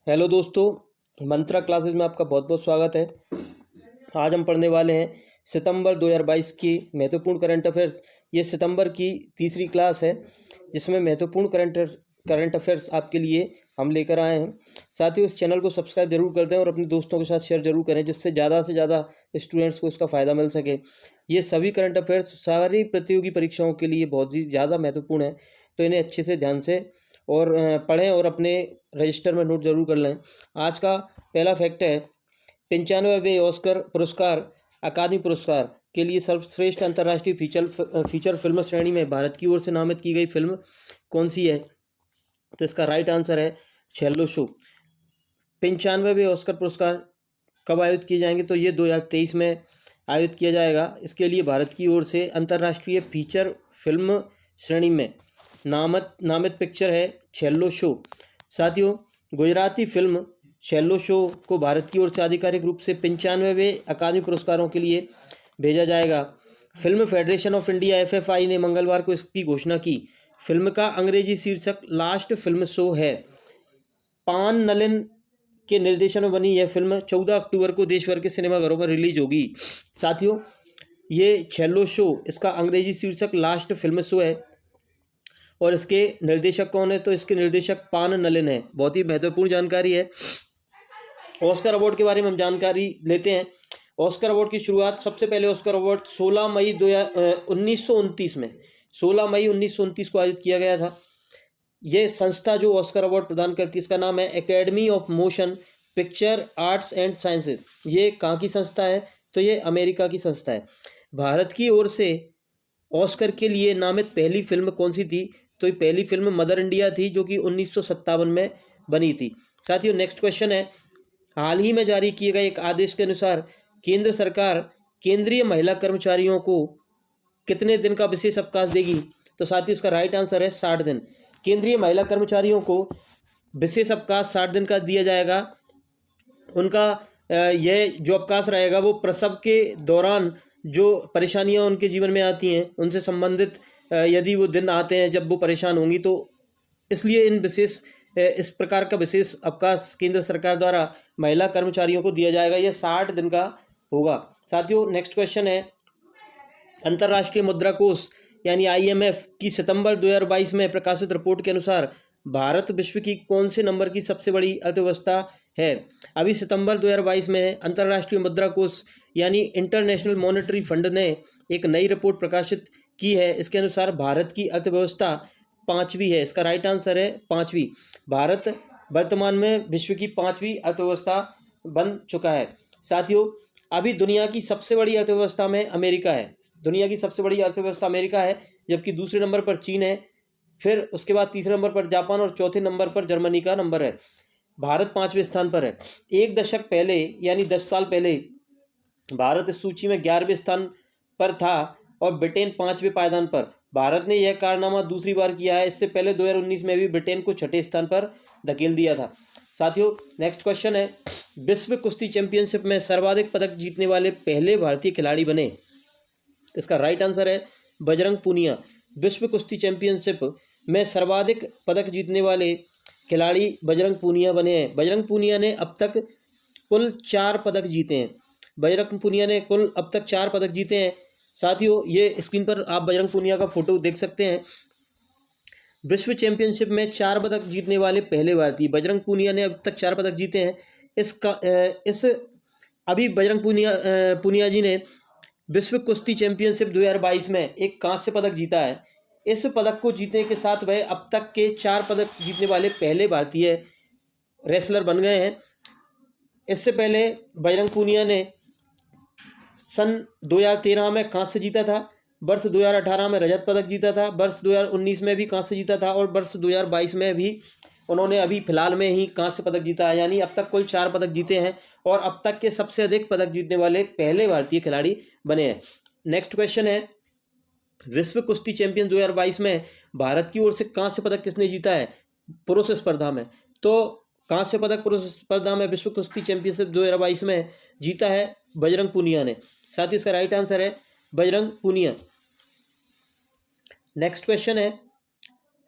Hello दोस्तों, मंत्रा classes में आपका बहुत बहुत स्वागत है। आज हम पढ़ने वाले हैं सितंबर 2022 की महत्वपूर्ण करंट अफेयर्स। ये सितंबर की तीसरी क्लास है जिसमें महत्वपूर्ण करंट अफेयर्स आपके लिए हम लेकर आए हैं। साथ ही इस चैनल को सब्सक्राइब जरूर कर दें और अपने दोस्तों के साथ शेयर जरूर करें जिससे ज़्यादा से ज़्यादा स्टूडेंट्स को इसका फ़ायदा मिल सके। ये सभी करंट अफेयर्स सारी प्रतियोगी परीक्षाओं के लिए बहुत ही ज़्यादा महत्वपूर्ण है, तो इन्हें अच्छे से ध्यान से और पढ़ें और अपने रजिस्टर में नोट जरूर कर लें। आज का पहला फैक्ट है 95वें ऑस्कर पुरस्कार अकादमी पुरस्कार के लिए सर्वश्रेष्ठ अंतर्राष्ट्रीय फीचर फिल्म श्रेणी में भारत की ओर से नामित की गई फिल्म कौन सी है? तो इसका राइट आंसर है छेल्लो शो। 95वें ऑस्कर पुरस्कार कब आयोजित किए जाएंगे? तो ये 2023 में आयोजित किया जाएगा। इसके लिए भारत की ओर से अंतर्राष्ट्रीय फीचर फिल्म श्रेणी में नामित पिक्चर है छेल्लो शो। साथियों, गुजराती फिल्म छेल्लो शो को भारत की ओर से आधिकारिक रूप से 95वें अकादमी पुरस्कारों के लिए भेजा जाएगा। Film federation of India FFI ने मंगलवार को इसकी घोषणा की। फिल्म का अंग्रेजी शीर्षक लास्ट फिल्म शो है। पान नलिन के निर्देशन में बनी यह फिल्म 14 अक्टूबर को देश भर के सिनेमाघरों में रिलीज होगी। साथियों, ये छेल्लो शो इसका अंग्रेजी शीर्षक लास्ट फिल्म शो है और इसके निर्देशक कौन है? तो इसके निर्देशक पान नलिन है। बहुत ही महत्वपूर्ण जानकारी है। ऑस्कर अवार्ड के बारे में हम जानकारी लेते हैं। ऑस्कर अवार्ड की शुरुआत सबसे पहले ऑस्कर अवार्ड 16 मई 1929 में 16 मई 1929 को आयोजित किया गया था। ये संस्था जो ऑस्कर अवार्ड प्रदान करती है इसका नाम है academy of motion picture arts and sciences. ये कहाँ की संस्था है? तो ये अमेरिका की संस्था है। भारत की ओर से ऑस्कर के लिए नामित पहली फिल्म कौन सी थी? तो ये पहली फिल्म मदर इंडिया थी जो कि 1957 में बनी थी। साथियों, नेक्स्ट क्वेश्चन है, हाल ही में जारी किए गए एक आदेश के अनुसार केंद्र सरकार केंद्रीय महिला कर्मचारियों को कितने दिन का विशेष अवकाश देगी? तो साथियों, इसका राइट आंसर है 60 दिन। केंद्रीय महिला कर्मचारियों को विशेष अवकाश 60 दिन का दिया जाएगा। उनका यह जो अवकाश रहेगा वो प्रसव के दौरान जो परेशानियां उनके जीवन में आती हैं उनसे संबंधित यदि वो दिन आते हैं जब वो परेशान होंगी, तो इसलिए इस प्रकार का विशेष अवकाश केंद्र सरकार द्वारा महिला कर्मचारियों को दिया जाएगा। यह 60 दिन का होगा। साथियों, नेक्स्ट क्वेश्चन है, अंतर्राष्ट्रीय मुद्रा कोष यानी IMF की सितंबर 2022 में प्रकाशित रिपोर्ट के अनुसार भारत विश्व की कौन से नंबर की सबसे बड़ी अर्थव्यवस्था है? अभी सितंबर 2022 में अंतर्राष्ट्रीय मुद्रा कोष यानी इंटरनेशनल मॉनेटरी फंड ने एक नई रिपोर्ट प्रकाशित की है। इसके अनुसार भारत की अर्थव्यवस्था 5वीं है। इसका राइट आंसर है 5वीं। भारत वर्तमान में विश्व की 5वीं अर्थव्यवस्था बन चुका है। साथियों, अभी दुनिया की सबसे बड़ी अर्थव्यवस्था में अमेरिका है। दुनिया की सबसे बड़ी अर्थव्यवस्था अमेरिका है, जबकि दूसरे नंबर पर चीन है, फिर उसके बाद तीसरे नंबर पर जापान और चौथे नंबर पर जर्मनी का नंबर है। भारत 5वें स्थान पर है। एक दशक पहले यानी 10 साल पहले भारत इस सूची में 11वें स्थान पर था और ब्रिटेन 5वें पायदान पर। भारत ने यह कारनामा दूसरी बार किया है। इससे पहले 2019 में भी ब्रिटेन को 6ठे स्थान पर धकेल दिया था। साथियों, नेक्स्ट क्वेश्चन है, विश्व कुश्ती चैंपियनशिप में सर्वाधिक पदक जीतने वाले पहले भारतीय खिलाड़ी बने? इसका राइट आंसर है बजरंग पूनिया। विश्व कुश्ती चैंपियनशिप में सर्वाधिक पदक जीतने वाले खिलाड़ी बजरंग पूनिया बने हैं। बजरंग पूनिया ने अब तक कुल 4 पदक जीते हैं। बजरंग पूनिया ने कुल अब तक 4 पदक जीते हैं। साथियों, ये स्क्रीन पर आप बजरंग पूनिया का फोटो देख सकते हैं। विश्व चैंपियनशिप में 4 पदक जीतने वाले पहले भारतीय बजरंग पूनिया ने अब तक 4 पदक जीते हैं। अभी बजरंग पूनिया जी ने विश्व कुश्ती चैंपियनशिप 2022 में एक कांस्य पदक जीता है। इस पदक को जीतने के साथ वह अब तक के 4 पदक जीतने वाले पहले भारतीय रेसलर बन गए हैं। इससे पहले बजरंग पूनिया ने सन 2013 में कांस्य जीता था, वर्ष 2018 में रजत पदक जीता था, वर्ष 2019 में भी कांस्य जीता था और वर्ष 2022 में भी उन्होंने अभी फिलहाल में ही कांस्य पदक जीता है। यानी अब तक कुल 4 पदक जीते हैं और अब तक के सबसे अधिक पदक जीतने वाले पहले भारतीय खिलाड़ी बने हैं। नेक्स्ट क्वेश्चन है, विश्व कुश्ती चैंपियन 2022 में भारत की ओर से कांस्य पदक किसने जीता है पुरुष स्पर्धा में? तो कांस्य पदक पुरुष स्पर्धा में विश्व कुश्ती चैंपियनशिप 2022 में जीता है बजरंग पूनिया ने। साथ ही इसका राइट आंसर है बजरंग पूनिया। नेक्स्ट क्वेश्चन है,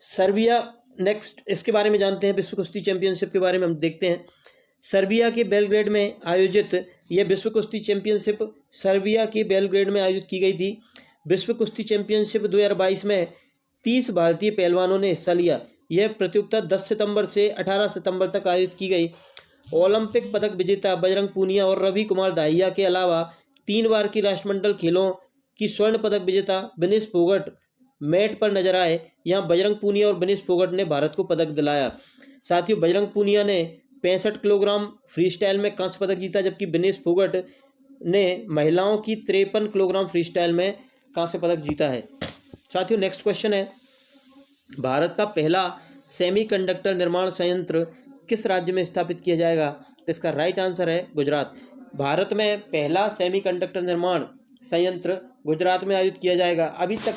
सर्बिया नेक्स्ट इसके बारे में जानते हैं, विश्व कुश्ती चैंपियनशिप के बारे में हम देखते हैं। सर्बिया के बेलग्रेड में आयोजित यह विश्व कुश्ती चैंपियनशिप सर्बिया के बेलग्रेड में आयोजित की गई थी। विश्व कुश्ती चैंपियनशिप 2022 में 30 भारतीय पहलवानों ने हिस्सा लिया। यह प्रतियोगिता 10 सितंबर से 18 सितंबर तक आयोजित की गई। ओलंपिक पदक विजेता बजरंग पूनिया और रवि कुमार दाहिया के अलावा 3 बार की राष्ट्रमंडल खेलों की स्वर्ण पदक विजेता विनेश फोगट मैट पर नजर आए। यहाँ बजरंग पूनिया और विनेश फोगट ने भारत को पदक दिलाया। साथियों, बजरंग पूनिया ने 65 किलोग्राम फ्री स्टाइल में कांस्य पदक जीता, जबकि विनेश फोगट ने महिलाओं की 53 किलोग्राम फ्री स्टाइल में कांस्य पदक जीता है। साथियों, नेक्स्ट क्वेश्चन है, भारत का पहला सेमीकंडक्टर निर्माण संयंत्र किस राज्य में स्थापित किया जाएगा? तो इसका राइट आंसर है गुजरात। भारत में पहला सेमीकंडक्टर निर्माण संयंत्र गुजरात में आयोजित किया जाएगा। अभी तक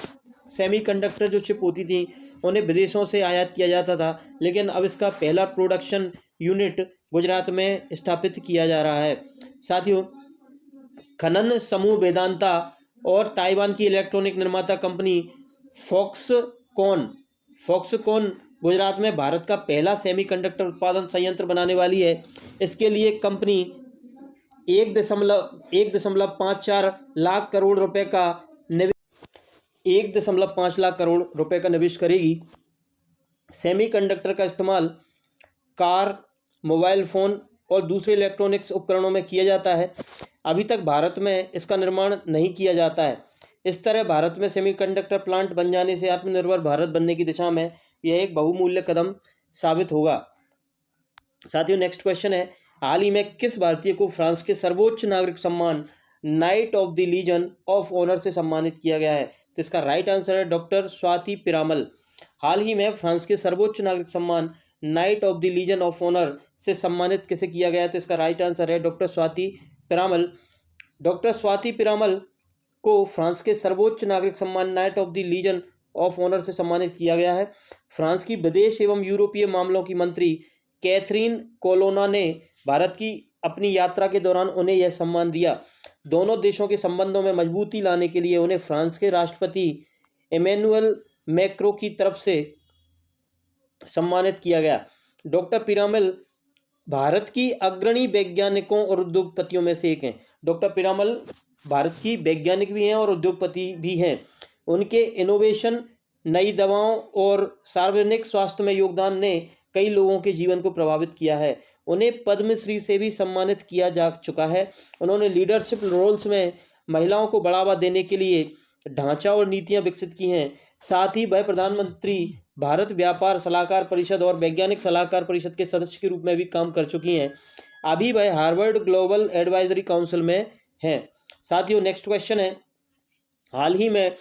सेमीकंडक्टर जो चिप होती थी उन्हें विदेशों से आयात किया जाता था, लेकिन अब इसका पहला प्रोडक्शन यूनिट गुजरात में स्थापित किया जा रहा है। साथियों, खनन समूह वेदांता और ताइवान की इलेक्ट्रॉनिक निर्माता कंपनी फॉक्सकॉन गुजरात में भारत का पहला सेमीकंडक्टर उत्पादन संयंत्र बनाने वाली है। इसके लिए कंपनी 1.54 लाख करोड़ रुपए का 1.5 लाख करोड़ रुपए का निवेश करेगी। सेमीकंडक्टर का इस्तेमाल कार, मोबाइल फ़ोन और दूसरे इलेक्ट्रॉनिक्स उपकरणों में किया जाता है। अभी तक भारत में इसका निर्माण नहीं किया जाता है। इस तरह भारत में सेमीकंडक्टर प्लांट बन जाने से आत्मनिर्भर भारत बनने की दिशा में यह एक बहुमूल्य कदम साबित होगा। साथियों, नेक्स्ट क्वेश्चन है, हाल ही में किस भारतीय को फ्रांस के सर्वोच्च नागरिक सम्मान Knight of the Legion of Honour से सम्मानित किया गया है? तो इसका राइट आंसर है डॉक्टर स्वाति पिरामल। हाल ही में फ्रांस के सर्वोच्च नागरिक सम्मान Knight of the Legion of Honour से सम्मानित किसे किया गया है? तो इसका राइट आंसर है डॉक्टर स्वाति पिरामल। डॉक्टर स्वाति पिरामल को फ्रांस के सर्वोच्च नागरिक सम्मान Knight of the Legion of Honour से सम्मानित किया गया है। फ्रांस की विदेश एवं यूरोपीय मामलों की मंत्री कैथरीन कोलोना ने भारत की अपनी यात्रा के दौरान उन्हें यह सम्मान दिया। दोनों देशों के संबंधों में मजबूती लाने के लिए उन्हें फ्रांस के राष्ट्रपति इमैनुअल मैक्रों की तरफ से सम्मानित किया गया। डॉक्टर पिरामल भारत की अग्रणी वैज्ञानिकों और उद्योगपतियों में से एक हैं। डॉक्टर पिरामल भारत की वैज्ञानिक भी हैं और उद्योगपति भी हैं। उनके इनोवेशन, नई दवाओं और सार्वजनिक स्वास्थ्य में योगदान ने कई लोगों के जीवन को प्रभावित किया है। उन्हें पद्मश्री से भी सम्मानित किया जा चुका है। उन्होंने लीडरशिप रोल्स में महिलाओं को बढ़ावा देने के लिए ढांचा और नीतियां विकसित की हैं। साथ ही वह प्रधानमंत्री भारत व्यापार सलाहकार परिषद और वैज्ञानिक सलाहकार परिषद के सदस्य के रूप में भी काम कर चुकी हैं। अभी वह हार्वर्ड ग्लोबल एडवाइजरी काउंसिल में हैं। साथियों, नेक्स्ट क्वेश्चन है, हाल ही में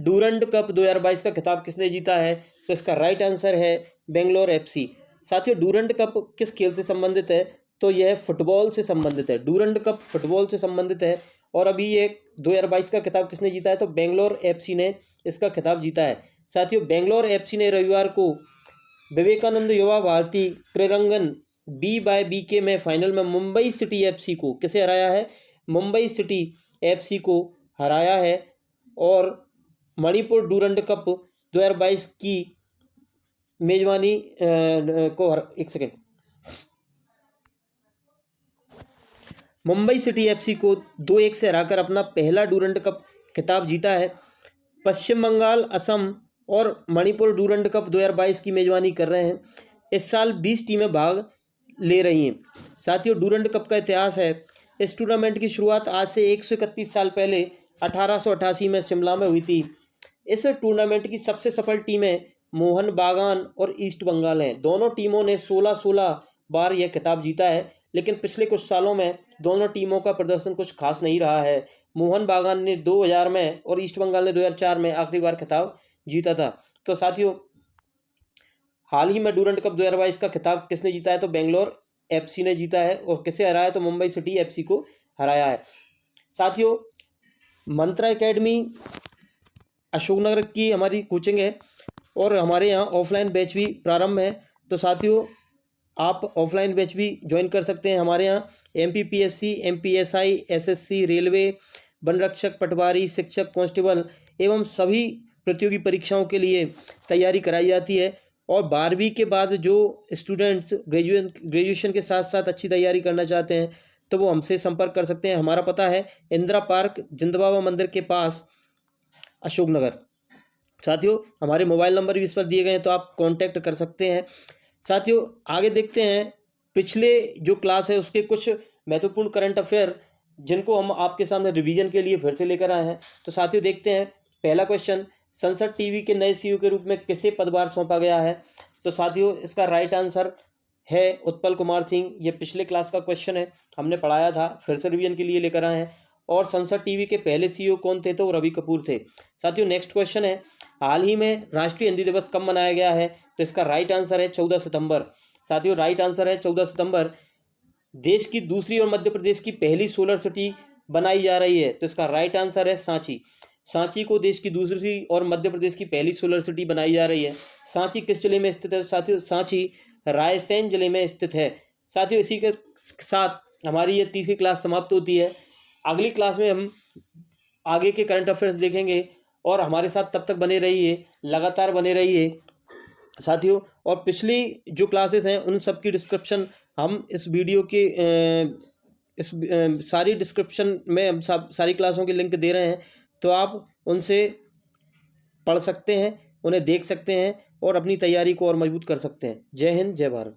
डूरंड कप 2022 का खिताब किसने जीता है? तो इसका राइट आंसर है बेंगलोर एफसी। साथियों, डूरंड कप किस खेल से संबंधित है? तो यह फुटबॉल से संबंधित है। डूरंड कप फुटबॉल से संबंधित है और अभी ये 2022 का खिताब किसने जीता है? तो बेंगलोर एफसी ने इसका खिताब जीता है। साथियों, बेंगलोर एफसी ने रविवार को विवेकानंद युवा भारती क्रीड़ांगन BBK में फाइनल में मुंबई सिटी एफसी को किसे हराया है? मुंबई सिटी एफसी को हराया है और मणिपुर डूरंड कप 2022 की मेजबानी मुंबई सिटी एफसी को 2-1 से हराकर अपना पहला डूरंड कप खिताब जीता है। पश्चिम बंगाल, असम और मणिपुर डूरंड कप 2022 की मेजबानी कर रहे हैं। इस साल 20 टीमें भाग ले रही हैं। साथियों, डूरंड कप का इतिहास है, इस टूर्नामेंट की शुरुआत आज से 131 साल पहले 1888 में शिमला में हुई थी। इस टूर्नामेंट की सबसे सफल टीमें मोहन बागान और ईस्ट बंगाल हैं। दोनों टीमों ने 16 बार यह खिताब जीता है, लेकिन पिछले कुछ सालों में दोनों टीमों का प्रदर्शन कुछ खास नहीं रहा है। मोहन बागान ने 2000 में और ईस्ट बंगाल ने 2004 में आखिरी बार खिताब जीता था। तो साथियों, हाल ही में डूरंड कप 2022 का खिताब किसने जीता है? तो बेंगलोर एफसी ने जीता है। और किसे हराया? तो मुंबई सिटी एफसी को हराया है। साथियों, मंत्रा एकेडमी अशोकनगर की हमारी कोचिंग है और हमारे यहाँ ऑफलाइन बैच भी प्रारंभ है। तो साथियों, आप ऑफलाइन बैच भी ज्वाइन कर सकते हैं। हमारे यहाँ MPPSC, MPSI, SSC, railway, one रक्षक, पटवारी, शिक्षक, कांस्टेबल एवं सभी प्रतियोगी परीक्षाओं के लिए तैयारी कराई जाती है और 12वीं के बाद जो स्टूडेंट्स ग्रेजुएशन के साथ साथ अच्छी तैयारी करना चाहते हैं तो वो हमसे संपर्क कर सकते हैं। हमारा पता है इंदिरा पार्क, जिंद बाबा मंदिर के पास, अशोकनगर। साथियों हमारे मोबाइल नंबर भी इस पर दिए गए हैं, तो आप कांटेक्ट कर सकते हैं। साथियों आगे देखते हैं पिछले जो क्लास है उसके कुछ महत्वपूर्ण करंट अफेयर जिनको हम आपके सामने रिवीजन के लिए फिर से लेकर आए हैं। तो साथियों देखते हैं पहला क्वेश्चन, संसद टीवी के नए सीईओ के रूप में किसे पदभार सौंपा गया है? तो साथियों इसका राइट आंसर है उत्पल कुमार सिंह। ये पिछले क्लास का क्वेश्चन है, हमने पढ़ाया था, फिर से रिवीजन के लिए लेकर आए हैं। और संसद टीवी के पहले सीईओ कौन थे? तो रवि कपूर थे। साथियों नेक्स्ट क्वेश्चन है, हाल ही में राष्ट्रीय हिंदी दिवस कब मनाया गया है? तो इसका राइट आंसर है 14 सितंबर। साथियों राइट आंसर है 14 सितंबर। देश की दूसरी और मध्य प्रदेश की पहली सोलर सिटी बनाई जा रही है, तो इसका राइट आंसर है सांची। सांची को देश की दूसरी और मध्य प्रदेश की पहली सोलर सिटी बनाई जा रही है। सांची किस जिले में स्थित है? साथियों सांची रायसेन जिले में स्थित है। साथियों इसी के साथ हमारी ये तीसरी क्लास समाप्त होती है। अगली क्लास में हम आगे के करंट अफेयर्स देखेंगे और हमारे साथ तब तक बने रहिए, लगातार बने रहिए साथियों। और पिछली जो क्लासेस हैं उन सब की डिस्क्रिप्शन हम इस वीडियो के सारी डिस्क्रिप्शन में हम सारी क्लासों के लिंक दे रहे हैं, तो आप उनसे पढ़ सकते हैं, उन्हें देख सकते हैं और अपनी तैयारी को और मजबूत कर सकते हैं। जय हिंद, जय भारत।